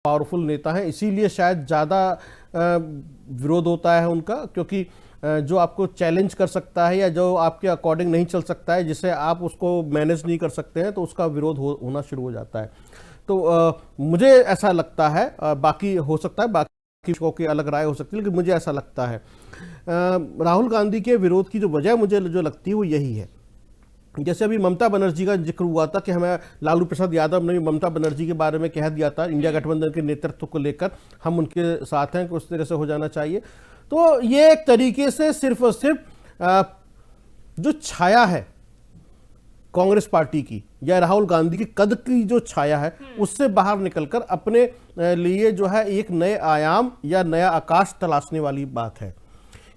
Powerful नेता हैं, इसीलिए शायद ज़्यादा विरोध होता है उनका, क्योंकि जो आपको चैलेंज कर सकता है या जो आपके अकॉर्डिंग नहीं चल सकता है, जिसे आप उसको मैनेज नहीं कर सकते हैं, तो उसका विरोध होना शुरू हो जाता है। तो मुझे ऐसा लगता है, बाकी हो सकता है बाकी की अलग राय हो सकती है, लेकिन मुझे ऐसा लगता है राहुल गांधी के विरोध की जो वजह मुझे जो लगती है वो यही है। जैसे अभी ममता बनर्जी का जिक्र हुआ था कि हमें लालू प्रसाद यादव ने ममता बनर्जी के बारे में कह दिया था, इंडिया गठबंधन के नेतृत्व को लेकर हम उनके साथ हैं कि उस तरह से हो जाना चाहिए। तो ये एक तरीके से सिर्फ और सिर्फ जो छाया है कांग्रेस पार्टी की या राहुल गांधी की कद की जो छाया है उससे बाहर निकलकर अपने लिए जो है एक नए आयाम या नया आकाश तलाशने वाली बात है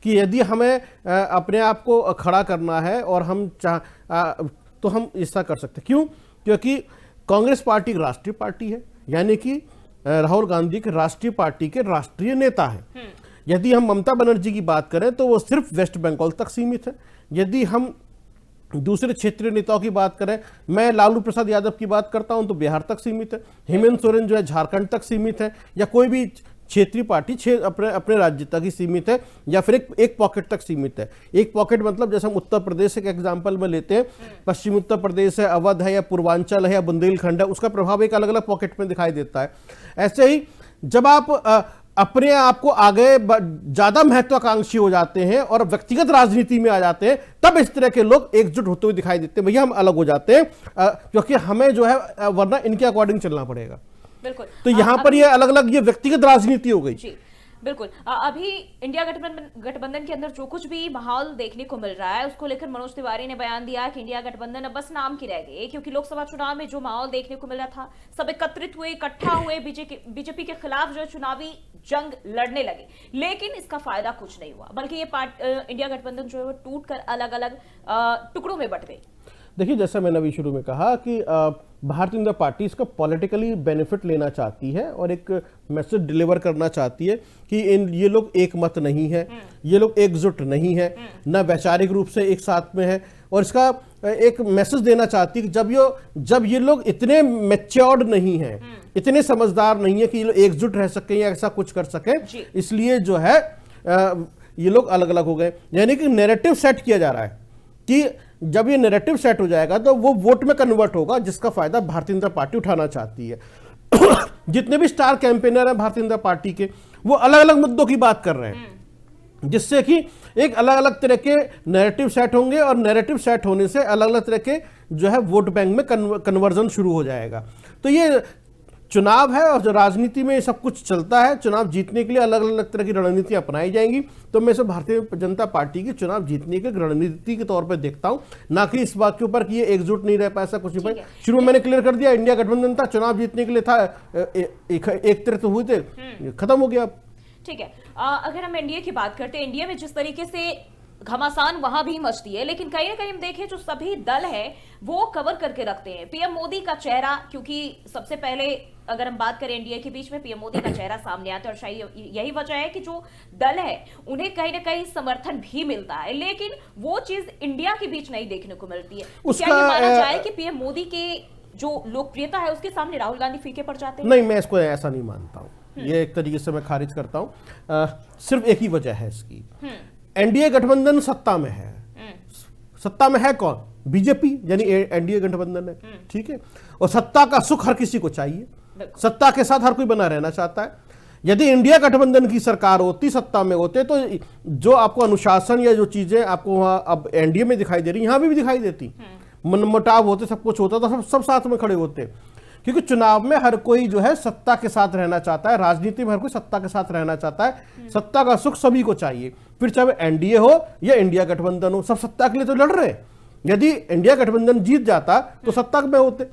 कि यदि हमें अपने आप को खड़ा करना है और हम तो हम ऐसा कर सकते हैं। क्यों? क्योंकि कांग्रेस पार्टी एक राष्ट्रीय पार्टी है, यानी कि राहुल गांधी के राष्ट्रीय पार्टी के राष्ट्रीय नेता हैं। यदि हम ममता बनर्जी की बात करें तो वो सिर्फ वेस्ट बंगाल तक सीमित है। यदि हम दूसरे क्षेत्रीय नेताओं की बात करें, मैं लालू प्रसाद यादव की बात करता हूं तो बिहार तक सीमित है, हेमंत सोरेन जो है झारखंड तक सीमित है, या कोई भी क्षेत्रीय पार्टी अपने राज्य तक ही सीमित है, या फिर एक पॉकेट तक सीमित है। एक पॉकेट मतलब जैसे हम उत्तर प्रदेश के एग्जांपल में लेते हैं, पश्चिम उत्तर प्रदेश है, अवध है, या पूर्वांचल है, या बुंदेलखंड है, उसका प्रभाव एक अलग अलग पॉकेट में दिखाई देता है। ऐसे ही जब आप अपने आप को आगे ज्यादा महत्वाकांक्षी हो जाते हैं और व्यक्तिगत राजनीति में आ जाते हैं, तब इस तरह के लोग एकजुट होते हुए दिखाई देते हैं, भैया हम अलग हो जाते हैं क्योंकि हमें जो है वरना इनके अकॉर्डिंग चलना पड़ेगा। बिल्कुल। तो यहां पर ये अलग अलग ये व्यक्तिगत राजनीति हो गई। जी बिल्कुल। अभी इंडिया गठबंधन के अंदर जो कुछ भी माहौल देखने को मिल रहा है उसको लेकर मनोज तिवारी ने बयान दिया कि इंडिया गठबंधन अब बस नाम की रह गई, क्योंकि लोकसभा चुनाव में जो माहौल देखने को मिल रहा था, सब एकत्रित हुए, इकट्ठा हुए, बीजेपी के खिलाफ जो चुनावी जंग लड़ने लगे, लेकिन इसका फायदा कुछ नहीं हुआ, बल्कि ये इंडिया गठबंधन जो है वो टूट कर अलग अलग टुकड़ों में बट गई। देखिए, जैसा मैंने अभी शुरू में कहा कि भारतीय जनता पार्टी इसका पॉलिटिकली बेनिफिट लेना चाहती है और एक मैसेज डिलीवर करना चाहती है कि ये लोग एक मत नहीं है, ये लोग एकजुट नहीं है, न वैचारिक रूप से एक साथ में है, और इसका एक मैसेज देना चाहती है कि जब ये लोग इतने मैच्योर्ड नहीं है, इतने समझदार नहीं है कि ये लोग एकजुट रह सकें या ऐसा कुछ कर सकें, इसलिए जो है ये लोग अलग अलग हो गए। यानी कि नैरेटिव सेट किया जा रहा है कि जब ये नैरेटिव सेट हो जाएगा तो वो वोट में कन्वर्ट होगा, जिसका फायदा भारतीय जनता पार्टी उठाना चाहती है। जितने भी स्टार कैंपेनर हैं भारतीय जनता पार्टी के, वो अलग अलग मुद्दों की बात कर रहे हैं, जिससे कि एक अलग अलग तरह के नैरेटिव सेट होंगे और नैरेटिव सेट होने से अलग अलग तरह के जो है वोट बैंक में कन्वर्जन शुरू हो जाएगा। तो ये चुनाव है और जो राजनीति में सब कुछ चलता है, चुनाव जीतने के लिए अलग अलग तरह की रणनीति अपनाई जाएंगी। तो मैं इसे भारतीय जनता पार्टी की चुनाव जीतने की रणनीति के तौर पर देखता हूं, ना कि इस बात के ऊपर कि ये एकजुट नहीं रह पाया, ऐसा कुछ नहीं। शुरू में मैंने क्लियर कर दिया, इंडिया गठबंधन था, चुनाव जीतने के लिए था, एक तरह तो हुए थे, खत्म हो गया। ठीक है। अगर हम एनडीए की बात करते हैं, इंडिया में जिस तरीके से घमासान वहां भी मचती है, लेकिन कहीं ना कहीं हम देखें जो सभी दल है वो कवर करके रखते हैं पीएम मोदी का चेहरा, क्योंकि सबसे पहले अगर हम बात करें एनडीए के बीच में पीएम मोदी का चेहरा सामने आता है, और शायद यही वजह है कि जो दल है उन्हें कहीं ना कहीं समर्थन भी मिलता है, लेकिन वो चीज इंडिया के बीच नहीं देखने को मिलती है। क्या ये माना जाए कि पीएम मोदी के जो लोकप्रियता है उसके सामने राहुल गांधी फीके पड़ जाते हैं? नहीं, मैं इसको ऐसा नहीं मानता हूं, ये एक तरीके से मैं खारिज करता हूं। सिर्फ एक ही वजह है इसकी, एनडीए गठबंधन सत्ता में है। सत्ता में है कौन? बीजेपी, यानी एनडीए गठबंधन है, ठीक है। और सत्ता का सुख हर किसी को चाहिए, सत्ता के साथ हर कोई बना रहना चाहता है। यदि इंडिया गठबंधन की सरकार होती, सत्ता में होते, तो जो आपको अनुशासन या जो चीजें आपको वहां अब एनडीए में दिखाई दे रही, यहां भी दिखाई देती। मनमुटाव होते, सब कुछ होता था, सब साथ में खड़े होते, क्योंकि चुनाव में हर कोई जो है सत्ता के साथ रहना चाहता है, राजनीति में हर कोई सत्ता के साथ रहना चाहता है। सत्ता का सुख सभी को चाहिए, फिर चाहे एनडीए हो या इंडिया गठबंधन हो, सब सत्ता के लिए तो लड़ रहे हैं। यदि इंडिया गठबंधन जीत जाता तो सत्ता में होते,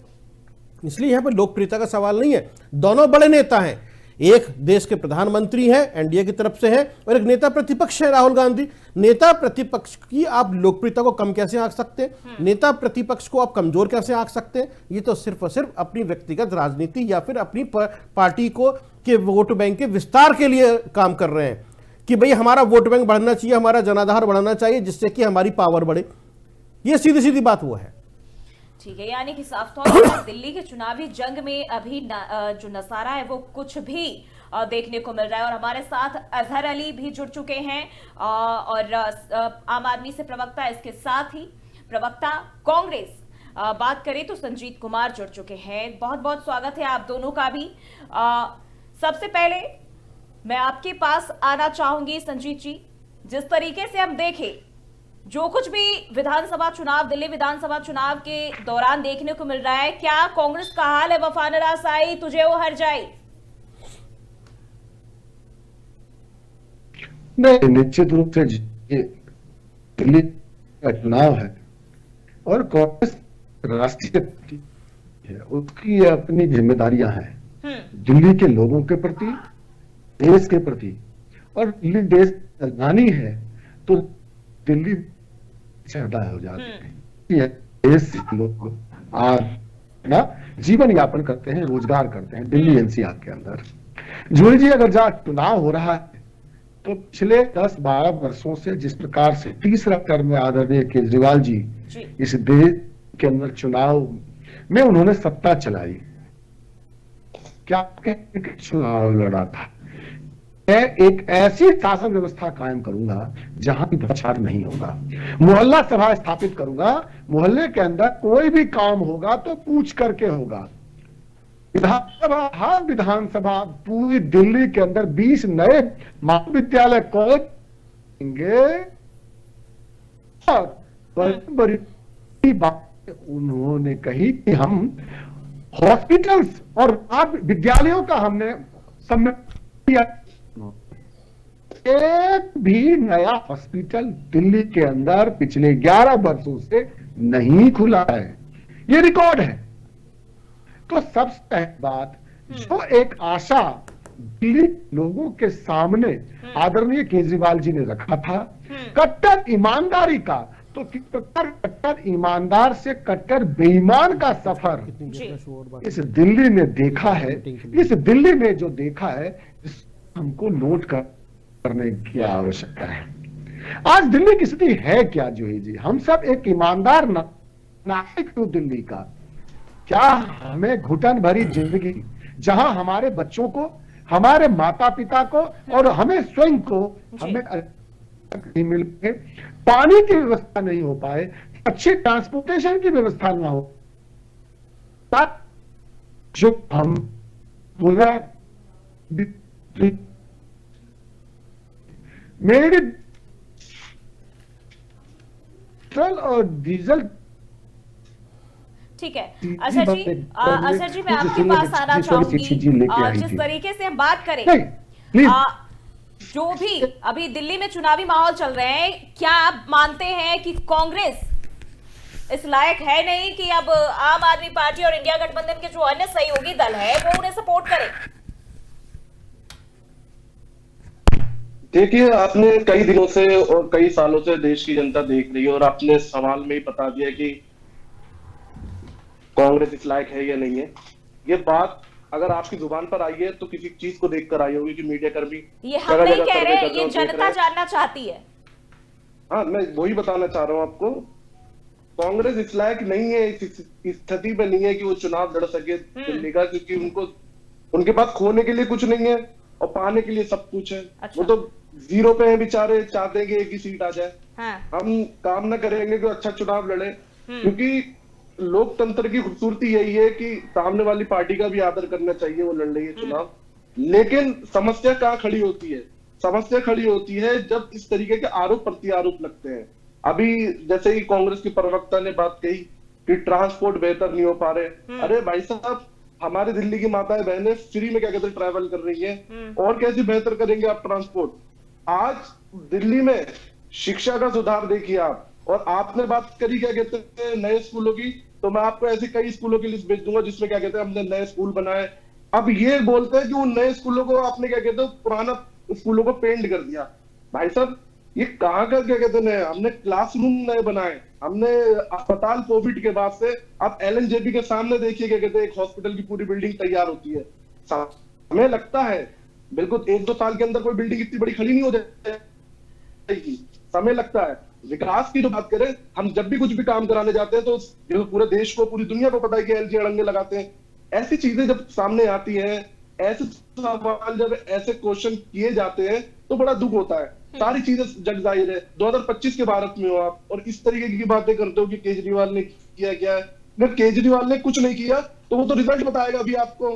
इसलिए यहां पर लोकप्रियता का सवाल नहीं है। दोनों बड़े नेता हैं, एक देश के प्रधानमंत्री हैं, एनडीए की तरफ से हैं, और एक नेता प्रतिपक्ष है राहुल गांधी। नेता प्रतिपक्ष की आप लोकप्रियता को कम कैसे आंक सकते हैं? नेता प्रतिपक्ष को आप कमजोर कैसे आंक सकते हैं? ये तो सिर्फ और सिर्फ अपनी व्यक्तिगत राजनीति या फिर अपनी पार्टी को के वोट बैंक के विस्तार के लिए काम कर रहे हैं कि भाई हमारा वोट बैंक बढ़ना चाहिए, हमारा जनाधार बढ़ना चाहिए, जिससे कि हमारी पावर बढ़े। ये सीधी सीधी बात वो है। ठीक है, यानी कि साफ तौर पर दिल्ली के चुनावी जंग में अभी जो नजारा है वो कुछ भी देखने को मिल रहा है। और हमारे साथ अजहर अली भी जुड़ चुके हैं और आम आदमी से प्रवक्ता, इसके साथ ही प्रवक्ता कांग्रेस बात करें तो संजीत कुमार जुड़ चुके हैं। बहुत बहुत स्वागत है आप दोनों का भी। सबसे पहले मैं आपके पास आना चाहूंगी संजीत जी, जिस तरीके से हम देखें जो कुछ भी विधानसभा चुनाव, दिल्ली विधानसभा चुनाव के दौरान देखने को मिल रहा है, क्या कांग्रेस का हाल है वफा नरासाई तुझे वो हर जाए? नहीं, निश्चित रूप से ये दिल्ली का चुनाव है और कांग्रेस राष्ट्रीय पार्टी है, उसकी अपनी जिम्मेदारियां हैं दिल्ली के लोगों के प्रति, देश के प्रति। और दिल्ली देश की राजधानी है तो दिल्ली ज्यादा हो जाते हैं। देश से लोग आज ना जीवन यापन करते हैं, रोजगार करते हैं दिल्ली एनसीआर के अंदर। जोड़ी जी, अगर जहाँ चुनाव हो रहा है तो पिछले 10-12 वर्षों से जिस प्रकार से तीसरा टर्म में आदरणीय केजरीवाल जी इस देश के अंदर चुनाव में उन्होंने सत्ता चलाई, क्या चुनाव लड़ा था। मैं एक ऐसी शासन व्यवस्था कायम करूंगा जहां भी भ्रष्टाचार नहीं होगा, मोहल्ला सभा स्थापित करूंगा, मोहल्ले के अंदर कोई भी काम होगा तो पूछ करके होगा। विधानसभा, हर विधानसभा पूरी दिल्ली के अंदर 20 नए महाविद्यालय कॉलेज होंगे। और बड़ी बात उन्होंने कही कि हम हॉस्पिटल्स और विद्यालयों का हमने किया, एक भी नया हॉस्पिटल दिल्ली के अंदर पिछले 11 वर्षों से नहीं खुला है, ये रिकॉर्ड है। तो सबसे पहली बात, जो एक आशा दिल्ली लोगों के सामने आदरणीय केजरीवाल जी ने रखा था कट्टर ईमानदारी का, तो कट्टर ईमानदार से कट्टर बेईमान का सफर इस दिल्ली ने देखा है। इस दिल्ली ने जो देखा है हमको नोट करने की आवश्यकता है। आज दिल्ली की स्थिति है क्या जोही जी? हम सब एक ईमानदार नागरिक हूं दिल्ली का। क्या हमें घुटन भरी जिंदगी, जहां हमारे बच्चों को, हमारे माता पिता को और हमें स्वयं को हमें नहीं मिल पाए, पानी की व्यवस्था नहीं हो पाए, अच्छी ट्रांसपोर्टेशन की व्यवस्था ना हो, जो हम पूरा मेरे पेट्रोल और डीजल। ठीक है अजहर जी, मैं आपके पास आना चाहूंगी। जिस तरीके से हम बात करें, जो भी अभी दिल्ली में चुनावी माहौल चल रहे हैं, क्या आप मानते हैं कि कांग्रेस इस लायक है नहीं कि अब आम आदमी पार्टी और इंडिया गठबंधन के जो अन्य सहयोगी दल है वो उन्हें सपोर्ट करें? देखिए, आपने कई दिनों से और कई सालों से देश की जनता देख रही है और आपने सवाल में ही बता दिया कि कांग्रेस इस लायक है या नहीं है। ये बात अगर आपकी जुबान पर आई है तो किसी चीज को देखकर आई होगी कि मीडिया कर्मी, ये हम नहीं कह रहे, ये जनता जानना चाहती है। हाँ, मैं वही बताना चाह रहा हूँ आपको। कांग्रेस इस लायक नहीं है, इस स्थिति में नहीं है कि वो चुनाव लड़ सके दिल्ली का, क्योंकि उनके पास खोने के लिए कुछ नहीं है और पाने के लिए सब कुछ है। अच्छा। वो तो जीरो पे हैं बेचारे, चाहते हैं कि एक ही सीट आ जाए। हाँ। हम काम ना करेंगे कि अच्छा चुनाव लड़े, क्योंकि लोकतंत्र की खूबसूरती यही है कि सामने वाली पार्टी का भी आदर करना चाहिए, वो लड़ रही है चुनाव। लेकिन समस्या कहाँ खड़ी होती है? समस्या खड़ी होती है जब इस तरीके के आरोप प्रत्यारोप लगते हैं। अभी जैसे ही कांग्रेस की प्रवक्ता ने बात कही कि ट्रांसपोर्ट बेहतर नहीं हो पा रहे। अरे भाई साहब, हमारे दिल्ली की माताएं बहनें फ्री में क्या कहते हैं ट्रैवल कर रही हैं, और कैसे बेहतर करेंगे आप ट्रांसपोर्ट? आज दिल्ली में शिक्षा का सुधार देखिए आप। और आपने बात करी क्या कहते हैं नए स्कूलों की, तो मैं आपको ऐसे कई स्कूलों की लिस्ट भेज दूंगा जिसमें क्या कहते हैं हमने नए स्कूल बनाए। अब ये बोलते हैं कि उन नए स्कूलों को आपने क्या कहते हैं पुराना स्कूलों को पेंट कर दिया। भाई साहब, ये कहाँ का क्या कहते हैं, हमने क्लासरूम नए बनाए, हमने अस्पताल कोविड के बाद से आप LNJP के सामने देखिए क्या कहते हैं एक हॉस्पिटल की पूरी बिल्डिंग तैयार होती है। हमें लगता है बिल्कुल 1-2 साल के अंदर कोई बिल्डिंग इतनी बड़ी खड़ी नहीं हो जाएगी, समय लगता है। विकास की जो बात करें, हम जब भी कुछ भी काम कराने जाते हैं तो ये पूरे देश को, पूरी दुनिया को पता है कि एलजी अड़ंगे लगाते हैं। ऐसी चीजें जब सामने आती हैं, ऐसे सवाल जब ऐसे क्वेश्चन किए जाते हैं तो बड़ा दुख होता है। सारी चीजें जग जाहिर है, 2025 के भारत में हो आप और इस तरीके की बातें करते हो कि केजरीवाल ने किया क्या है। अगर केजरीवाल ने कुछ नहीं किया तो वो तो रिजल्ट बताएगा अभी आपको,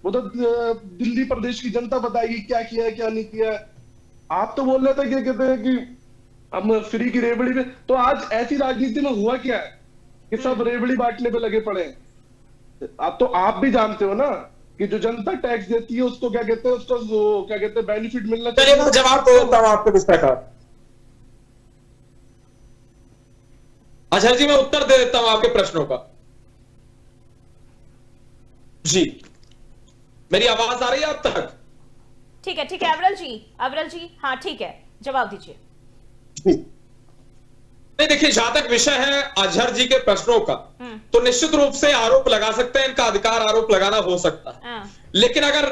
वो तो दिल्ली प्रदेश की जनता बताएगी क्या किया है क्या नहीं किया है। आप तो बोल रहे थे क्या कहते हैं कि हम फ्री की रेवड़ी में, तो आज ऐसी राजनीति में हुआ क्या है कि सब रेवड़ी बांटने पे लगे पड़े हैं। अब तो आप भी जानते हो ना कि जो जनता टैक्स देती है उसको क्या कहते हैं, उसको क्या कहते हैं बेनिफिट मिलना चलिए मैं जवाब दे देता हूं आपको विषय का। अजहर जी मैं उत्तर दे देता हूं आपके प्रश्नों का। जी मेरी आवाज आ रही है अब तक? ठीक है अविरल जी हाँ ठीक है, जवाब दीजिए। नहीं देखिए, जहां तक विषय है अजहर जी के प्रश्नों का, तो निश्चित रूप से आरोप लगा सकते हैं, इनका अधिकार आरोप लगाना हो सकता है। लेकिन अगर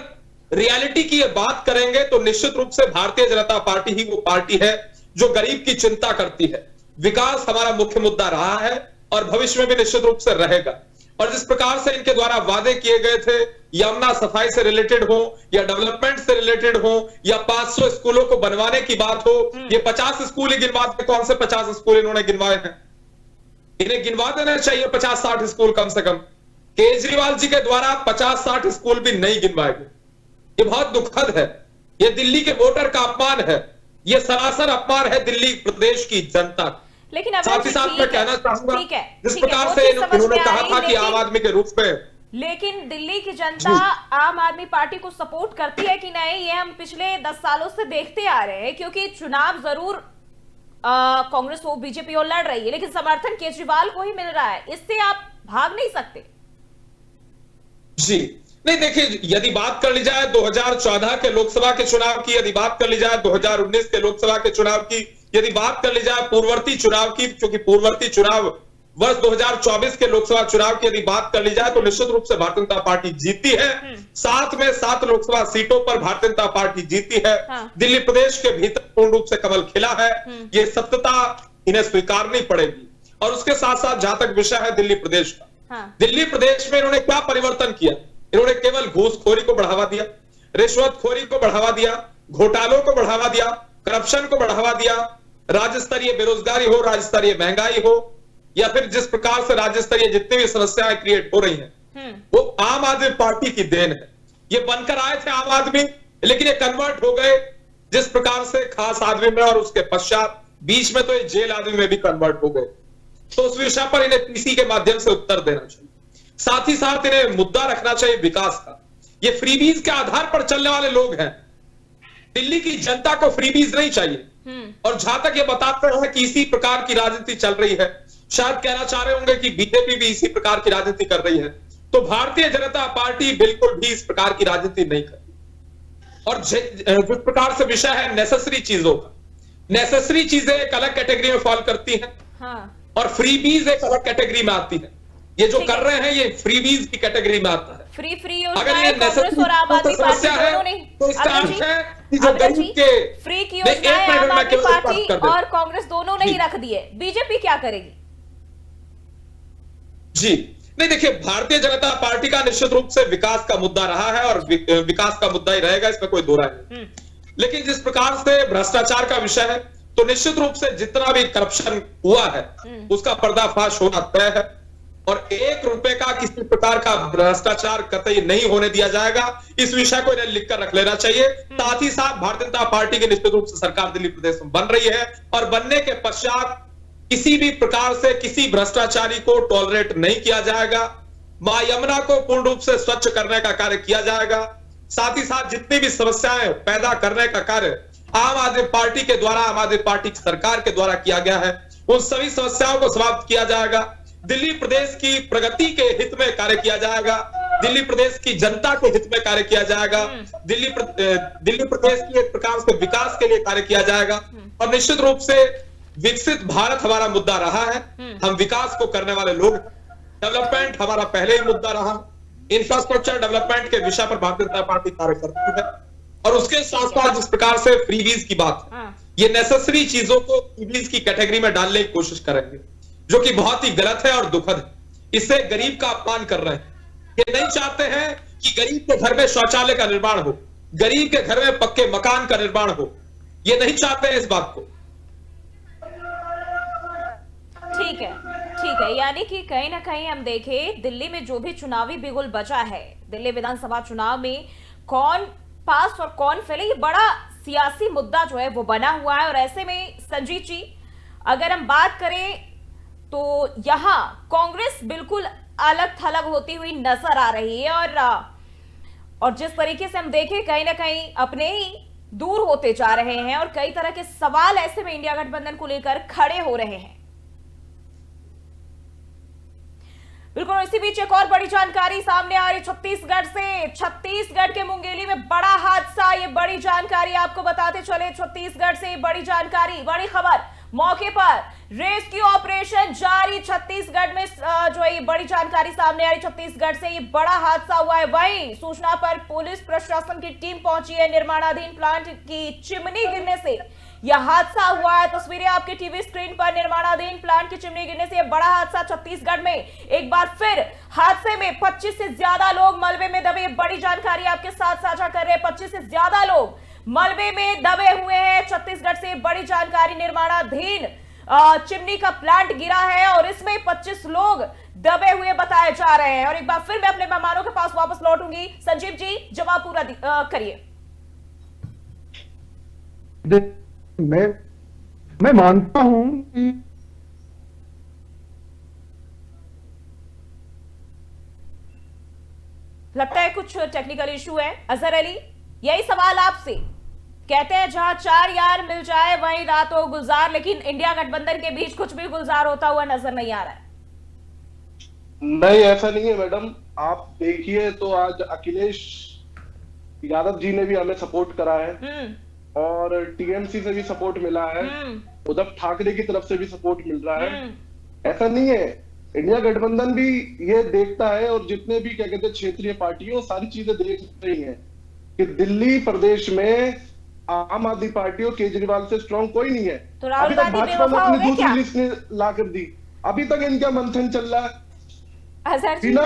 रियलिटी की बात करेंगे तो निश्चित रूप से भारतीय जनता पार्टी ही वो पार्टी है जो गरीब की चिंता करती है। विकास हमारा मुख्य मुद्दा रहा है और भविष्य में भी निश्चित रूप से रहेगा। और जिस प्रकार से इनके द्वारा वादे किए गए थे, यमुना सफाई से रिलेटेड हो या डेवलपमेंट से रिलेटेड हो या 500 स्कूलों को बनवाने की बात हो, ये 50 स्कूल ही गिनवाते, कौन से 50 स्कूल इन्होंने गिनवाए हैं? इन्हें गिनवा देना चाहिए 50-60 स्कूल कम से कम। केजरीवाल जी के द्वारा 50-60 स्कूल भी नहीं गिनवाए गए। ये बहुत दुखद है, ये दिल्ली के वोटर का अपमान है, ये सरासर अपमान है दिल्ली प्रदेश की जनता का। लेकिन साथ ही साथ मैं कहना चाहूंगा, जिस प्रकार वो से चीज़ समझ इन्होंने में कहा आई, था कि आम आदमी के रूप में, लेकिन दिल्ली की जनता आम आदमी पार्टी को सपोर्ट करती है कि नहीं, ये हम पिछले 10 सालों से देखते आ रहे हैं। क्योंकि चुनाव जरूर कांग्रेस हो, बीजेपी हो लड़ रही है, लेकिन समर्थन केजरीवाल को ही मिल रहा है, इससे आप भाग नहीं सकते। जी नहीं देखिए, यदि बात कर ली जाए 2014 के लोकसभा के चुनाव की, यदि बात कर ली जाए 2019 के लोकसभा के चुनाव की, यदि बात कर ली जाए पूर्ववर्ती चुनाव की, क्योंकि पूर्ववर्ती चुनाव वर्ष 2024 के लोकसभा चुनाव की यदि बात कर ली जाए तो निश्चित रूप से भारतीय जनता पार्टी जीती है। 7 लोकसभा सीटों पर भारतीय जनता पार्टी जीती है। दिल्ली प्रदेश के भीतर पूर्ण रूप से कमल खिला है, ये सत्यता इन्हें स्वीकारनी पड़ेगी। और उसके साथ साथ जहां तक विषय है दिल्ली प्रदेश का, दिल्ली प्रदेश में इन्होंने क्या परिवर्तन किया? इन्होंने केवल घूसखोरी को बढ़ावा दिया, रिश्वतखोरी को बढ़ावा दिया, घोटालों को बढ़ावा दिया, करप्शन को बढ़ावा दिया, राज्य स्तरीय बेरोजगारी हो, राज्य स्तरीय महंगाई हो, या फिर जिस प्रकार से राज्य स्तरीय जितनी भी समस्याएं क्रिएट हो रही हैं, वो आम आदमी पार्टी की देन है। ये बनकर आए थे आम आदमी, लेकिन ये कन्वर्ट हो गए जिस प्रकार से खास आदमी में, और उसके पश्चात बीच में तो ये जेल आदमी में भी कन्वर्ट हो गए। तो उस विषय पर इन्हें पीसी के माध्यम से उत्तर देना चाहिए। साथ ही साथ इन्हें मुद्दा रखना चाहिए विकास का। ये फ्रीबीज के आधार पर चलने वाले लोग हैं, दिल्ली की जनता को फ्रीबीज नहीं चाहिए। और जहां तक ये बताते हैं कि इसी प्रकार की राजनीति चल रही है, शायद कहना चाह रहे होंगे कि बीजेपी भी इसी प्रकार की राजनीति कर रही है, तो भारतीय जनता पार्टी बिल्कुल भी इस प्रकार की राजनीति नहीं कर रही। और जिस प्रकार से विषय है नेसेसरी चीजों का, नेसेसरी चीजें एक अलग कैटेगरी में फॉल करती हैं, और फ्रीबीज एक अलग कैटेगरी में आती है। ये जो कर रहे हैं ये फ्रीबीज की कैटेगरी में आता है। फ्री अगर ये कांग्रेस और आम आदमी पार्टी दोनों ने, तो इसका अर्थ है कि जो गरीब के फ्री की योजनाएं आम आदमी पार्टी और कांग्रेस दोनों ने ही रख दी है, बीजेपी क्या करेगी? जी नहीं देखिए, भारतीय जनता पार्टी का निश्चित रूप से विकास का मुद्दा रहा है और विकास का मुद्दा ही रहेगा, इसमें कोई दो राय नहीं। लेकिन जिस प्रकार से भ्रष्टाचार का विषय है, तो निश्चित रूप से जितना भी करप्शन हुआ है उसका पर्दाफाश होना तय है, और 1 रुपए का किसी प्रकार का भ्रष्टाचार कतई नहीं होने दिया जाएगा। इस विषय को इन्हें लिखकर रख लेना चाहिए। साथ ही साथ भारतीय जनता पार्टी की निश्चित रूप से सरकार दिल्ली प्रदेश में बन रही है, और बनने के पश्चात किसी भी प्रकार से किसी भ्रष्टाचारी को टॉलरेट नहीं किया जाएगा। मां यमुना को पूर्ण रूप से स्वच्छ करने का कार्य किया जाएगा। साथ ही साथ जितनी भी समस्याएं पैदा करने का कार्य आम आदमी पार्टी के द्वारा, आम आदमी पार्टी की सरकार के द्वारा किया गया है, उन सभी समस्याओं को समाप्त किया जाएगा। दिल्ली प्रदेश की प्रगति के हित में कार्य किया जाएगा, दिल्ली प्रदेश की जनता के हित में कार्य किया जाएगा, दिल्ली प्रदेश की एक प्रकार से विकास के लिए कार्य किया जाएगा। और निश्चित रूप से विकसित भारत हमारा मुद्दा रहा है, हम विकास को करने वाले लोग, डेवलपमेंट हमारा पहले ही मुद्दा रहा, इंफ्रास्ट्रक्चर डेवलपमेंट के विषय पर भारतीय जनता पार्टी कार्य करती है। और उसके साथ साथ जिस प्रकार से फ्रीबीज की बात है, ये नेसेसरी चीजों को ईवीज की कैटेगरी में डालने की कोशिश करेंगे, जो कि बहुत ही गलत है और दुखद है। इससे गरीब का अपमान कर रहे हैं। ये नहीं चाहते हैं कि गरीब के घर में शौचालय का निर्माण हो, गरीब के घर में पक्के मकान का निर्माण हो। ये नहीं चाहते हैं इस बात को। ठीक है, यानी कि कहीं ना कहीं हम देखें दिल्ली में जो भी चुनावी बिगुल बचा है, दिल्ली विधानसभा चुनाव में कौन पास और कौन फेले, ये बड़ा सियासी मुद्दा जो है वो बना हुआ है। और ऐसे में संजीव जी, अगर हम बात करें तो यहां कांग्रेस बिल्कुल अलग थलग होती हुई नजर आ रही है और जिस तरीके से हम देखें कहीं ना कहीं अपने ही दूर होते जा रहे हैं और कई तरह के सवाल ऐसे में इंडिया गठबंधन को लेकर खड़े हो रहे हैं। बिल्कुल, इसी बीच एक और बड़ी जानकारी सामने आ रही छत्तीसगढ़ से। छत्तीसगढ़ के मुंगेली में बड़ा हादसा, ये बड़ी जानकारी आपको बताते चले। छत्तीसगढ़ से बड़ी जानकारी, बड़ी खबर, मौके पर रेस्क्यू ऑपरेशन जारी। छत्तीसगढ़ में जो है ये बड़ी जानकारी सामने आ रही, छत्तीसगढ़ से ये बड़ा हादसा हुआ है। वहीं सूचना पर पुलिस प्रशासन की टीम पहुंची है। निर्माणाधीन प्लांट की चिमनी गिरने से यह हादसा हुआ है। तस्वीरें आपके टीवी स्क्रीन पर, निर्माणाधीन प्लांट की चिमनी गिरने से यह बड़ा हादसा छत्तीसगढ़ में। एक बार फिर हादसे में 25 से ज्यादा लोग मलबे में दबे। बड़ी जानकारी आपके साथ साझा कर रहे हैं, 25 से ज्यादा लोग मलबे में दबे हुए हैं। छत्तीसगढ़ से बड़ी जानकारी, निर्माणाधीन चिमनी का प्लांट गिरा है और इसमें 25 लोग दबे हुए बताए जा रहे हैं। और एक बार फिर मैं अपने मेहमानों के पास वापस लौटूंगी। संजीव जी, जवाब पूरा करिए। मैं मानता हूं कि लगता है कुछ टेक्निकल इशू है। अजहर अली, यही सवाल आपसे। कहते हैं जहां चार यार मिल जाए वहीं रात हो गुलजार, लेकिन इंडिया गठबंधन के बीच कुछ भी गुलजार होता हुआ नजर नहीं आ रहा है। नहीं, ऐसा नहीं है मैडम। आप देखिए तो आज अखिलेश यादव जी ने भी हमें सपोर्ट करा है और टीएमसी से भी सपोर्ट मिला है, उद्धव ठाकरे की तरफ से भी सपोर्ट मिल रहा है। ऐसा नहीं है, इंडिया गठबंधन भी ये देखता है और जितने भी क्या कहते हैं क्षेत्रीय पार्टियां सारी चीजें देख रही हैं कि दिल्ली प्रदेश में आम आदमी पार्टी और केजरीवाल से स्ट्रांग कोई नहीं है। तो राहुल अभी तक गांधी भाजपा ने बेवफा हो अपनी गए क्या? दूसरी लिस्ट ला कर दी, अभी तक इनका मंथन चल रहा है। अजहर जी, बिना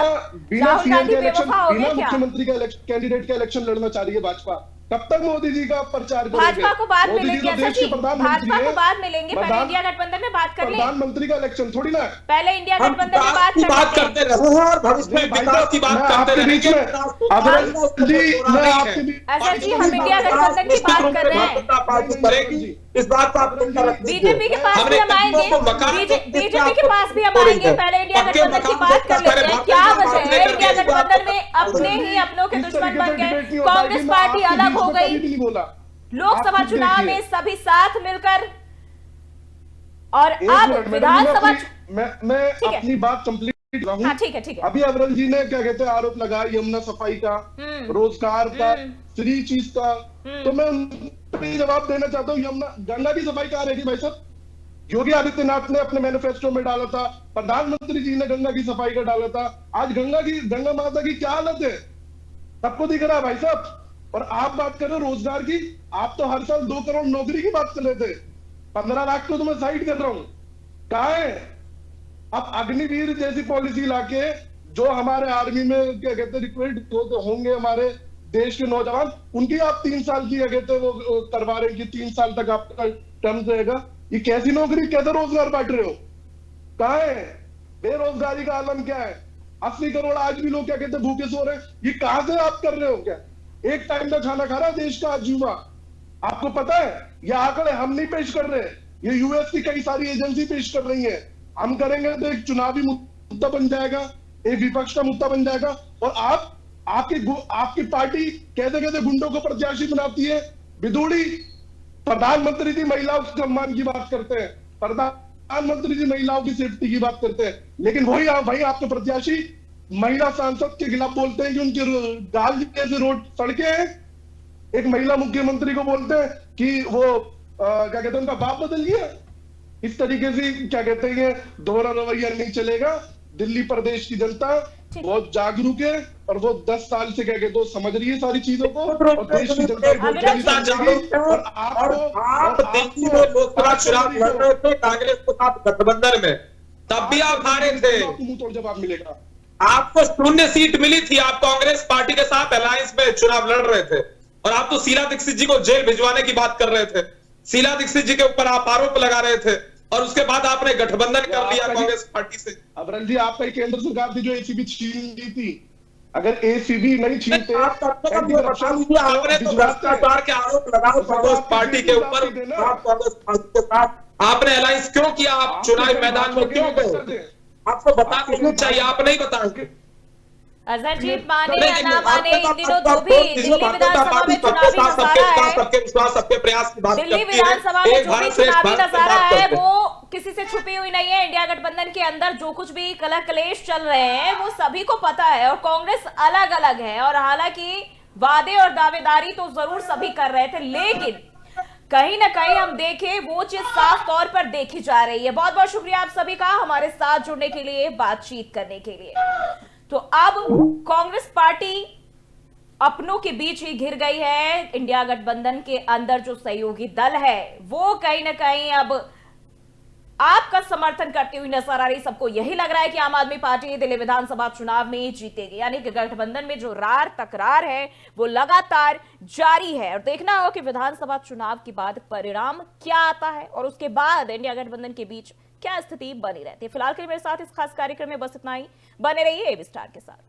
राहुल सीएम गांधी के इलेक्शन, बेवफा हो बिना गए क्या? मुख्यमंत्री का कैंडिडेट का इलेक्शन लड़ना चाह रही है भाजपा। कब तक मोदी जी का प्रचार करेंगे? भाजपा को बाद मोदी जी मिलेंगे तो अजहर देश जी, के प्रधानमंत्री भाजपा को हैं। बाद मिलेंगे, पहले इंडिया गठबंधन में बात कर लें। प्रधानमंत्री का इलेक्शन थोड़ी ना। पहले इंडिया हम गठबंधन में विकास की बात बात करते रहे हैं और भविष्य में विकास की बात करते रहेंगे। अजहर जी, हम इंडिया गठबंधन की बात कर रहे हैं। इस बात को आप बीजेपी के पास भी हम आएंगे, बीजेपी के पास भी हम आएंगे। पहले इंडिया गठबंधन की बात कर लेते हैं। क्या वजह है इंडिया गठबंधन में अपने ही अपनों के दुश्मन बन गए? कांग्रेस पार्टी अलग हो गई, लोकसभा चुनाव में सभी साथ मिलकर, और अब विधानसभा। मैं अपनी बात कंप्लीट कर रहा हूं। हाँ, ठीक है। अभी अविरल जी ने क्या कहते हैं आरोप लगाया यमुना सफाई का, रोजगार का, फ्री चीज का, तो मैं उनको जवाब देना चाहता हूँ। यमुना गंगा की सफाई कहाँ रहेगी भाई साहब? योगी आदित्यनाथ ने अपने मैनिफेस्टो में डाला था, प्रधानमंत्री जी ने गंगा की सफाई का डाला था। आज गंगा माता की क्या हालत है सबको दिख रहा है भाई साहब। और आप बात कर रहे हो रोजगार की, आप तो हर साल 2 करोड़ नौकरी की बात कर रहे थे, 15 लाख को तो मैं साइड कर रहा हूं। कहा है अब अग्निवीर जैसी पॉलिसी लाके जो हमारे आर्मी में क्या कहते हैं रिक्रूट होंगे हमारे देश के नौजवान, उनकी आप 3 साल की क्या कहते हैं वो करवा रहे हैं कि 3 साल तक आपका टर्म रहेगा। ये कैसी नौकरी, कैसा रोजगार बांट रहे हो? कहा है बेरोजगारी का आलम क्या है? 80 करोड़ आज भी लोग क्या कहते हैं भूखे सो रहे हैं। ये कहां से आप कर रहे हो? क्या एक टाइम का खाना खा रहा है देश का आज युवा? आपको पता है ये आंकड़े हम नहीं पेश कर रहे, ये यूएस की कई सारी एजेंसी पेश कर रही है। हम करेंगे तो एक चुनावी मुद्दा बन जाएगा, एक विपक्ष का मुद्दा बन जाएगा। और आपकी पार्टी कैसे कैसे गुंडों को प्रत्याशी बनाती है। बिदुड़ी प्रधानमंत्री जी महिलाओं के सम्मान की बात करते हैं, प्रधानमंत्री जी महिलाओं की सेफ्टी की बात करते हैं, लेकिन वही आपके प्रत्याशी महिला सांसद के खिलाफ बोलते हैं कि उनकी गाल जैसे रोड सड़कें हैं। एक महिला मुख्यमंत्री को बोलते हैं कि वो क्या कहते हैं उनका बाप बदल गया। इस तरीके से क्या कहते हैं दोहरा रवैया नहीं चलेगा। दिल्ली प्रदेश की जनता बहुत जागरूक है और वो 10 साल से क्या कहते हो समझ रही है सारी चीजों को, और देश की जनता बहुत जल्दी समझेगी। और आप दिल्ली में लोकसभा चुनाव लड़ रहे थे कांग्रेस के साथ गठबंधन में, तब भी आप हारे थे, मुंह तोड़ जवाब मिलेगा। आपको 0 सीट मिली थी, आप कांग्रेस पार्टी के साथ अलायंस में चुनाव लड़ रहे थे, और आप तो शीला दीक्षित जी को जेल भिजवाने की बात कर रहे थे, शीला दीक्षित जी के ऊपर आप आरोप लगा रहे थे, और उसके बाद आपने गठबंधन कर लिया कांग्रेस पार्टी से। अबरल जी, आपका ही केंद्र सरकार थी जो एसीबी छीन ली थी। अगर एसीबी नहीं छीनते, आपने तो भ्रष्टाचार के आरोप लगाओ कांग्रेस पार्टी के ऊपर, आप कांग्रेस पार्टी के साथ आपने अलायंस क्यों किया, आप चुनावी मैदान में क्यों गए, आपको बता देना चाहिए, आप नहीं बताएंगे। अजहरजीत माने या ना माने, इन दिनों तो भी दिल्ली विधानसभा में चुनावी नजारा है, सबके विश्वास सबके प्रयास की बात दिल्ली विधानसभा में जो भी चुनावी नजारा है वो किसी से छुपी हुई नहीं है। इंडिया गठबंधन के अंदर जो कुछ भी कलह कलेश चल रहे हैं वो सभी को पता है, और कांग्रेस अलग अलग है, और हालांकि वादे और दावेदारी तो जरूर सभी कर रहे थे, लेकिन कहीं ना कहीं हम देखें वो चीज साफ तौर पर देखी जा रही है। बहुत बहुत शुक्रिया आप सभी का हमारे साथ जुड़ने के लिए, बातचीत करने के लिए। तो अब कांग्रेस पार्टी अपनों के बीच ही घिर गई है। इंडिया गठबंधन के अंदर जो सहयोगी दल है वो कहीं ना कहीं अब आपका समर्थन करती हुई नजर आ रही। सबको यही लग रहा है कि आम आदमी पार्टी दिल्ली विधानसभा चुनाव में जीतेगी, यानी कि गठबंधन में जो रार तकरार है वो लगातार जारी है, और देखना होगा कि विधानसभा चुनाव के बाद परिणाम क्या आता है और उसके बाद इंडिया गठबंधन के बीच क्या स्थिति बनी रहती है। फिलहाल के लिए मेरे साथ इस खास कार्यक्रम में बस इतना ही। बने रहिए एबी स्टार के साथ।